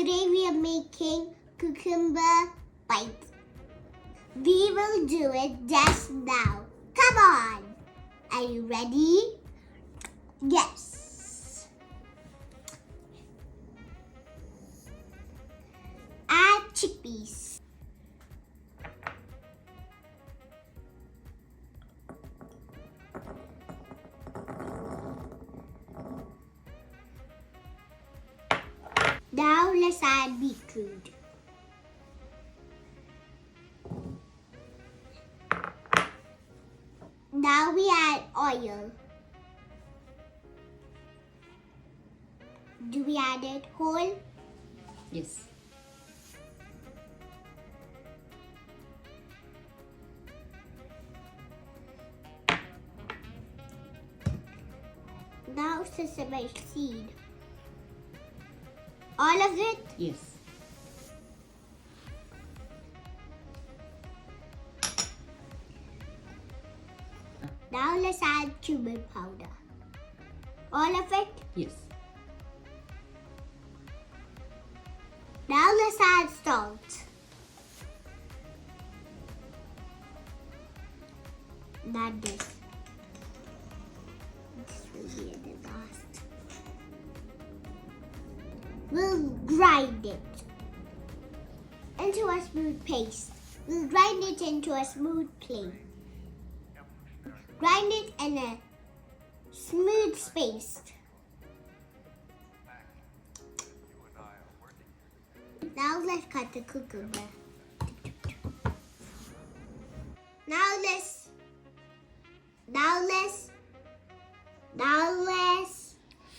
Today we are making cucumber bites. We will do it just now. Come on! Are you ready? Yes. Add chickpeas. Now let's add beetroot. Now we add oil. Do we add it whole? Yes. Now sesame seed. All of it? Yes. Now let's add cumin powder. All of it? Yes. Now let's add salt. Not this. This will be the last. We'll grind it into a smooth paste. We'll grind it into a smooth paste. Grind it in a smooth paste. Now let's cut the cucumber. Now let's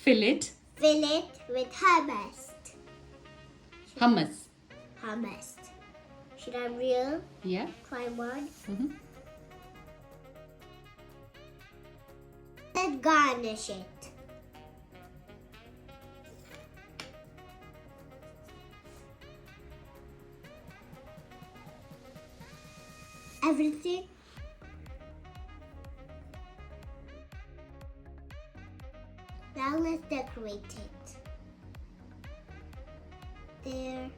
Fill it. fill it with hummus. Hummus. Should I reel? Yeah. Try one. Mm-hmm. Let's garnish it. Everything. Now let's decorate it. There.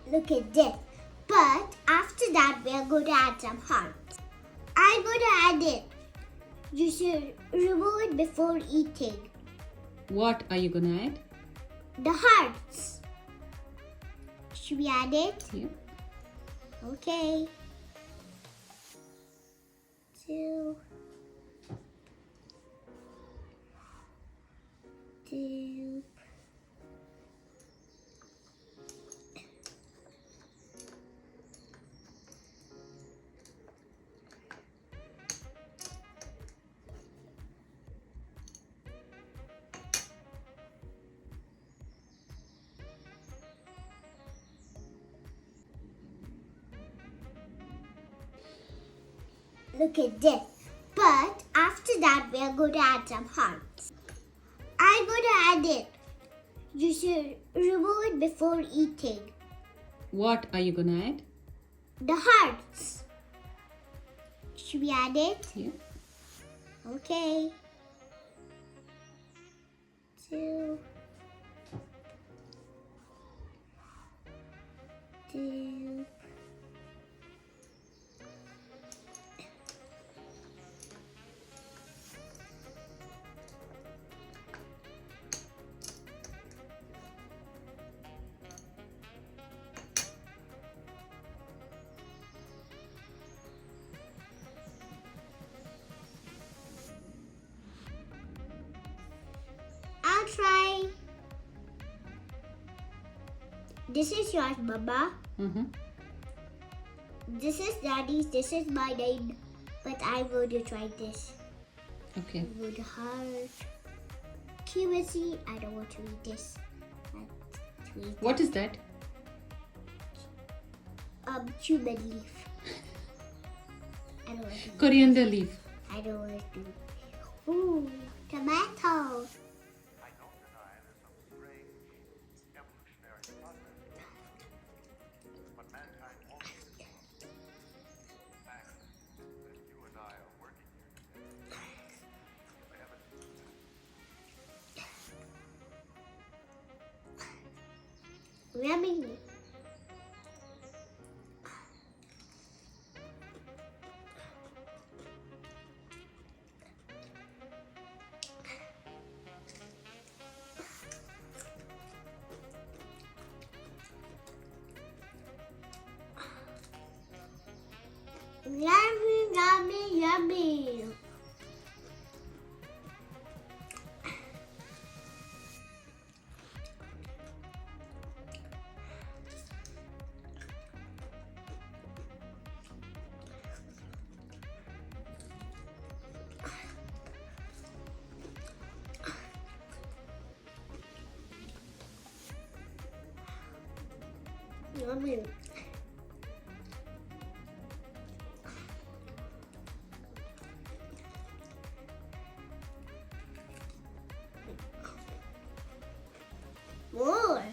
Look at this. But after that, we are going to add some hearts. I'm going to add it. You should remove it before eating. What are you gonna add? The hearts. Should we add it? Yeah. Okay. 2. 2. Look at this. But after that, we are going to add some hearts. I'm going to add it. You should remove it before eating. What are you gonna add? The hearts. Should we add it? Yeah. Okay. 2. 2. I'll try. This is yours, Baba. Mm-hmm. This is Daddy's. This is my name. But I'm going to try this. Okay. Wood heart. Kiwisi. I don't want to eat this. What is that? Cumin leaf. I don't want to. Coriander leaf. I don't want to. Ooh, tomato. Yummy. Yummy, yummy, yummy. Yummy. More.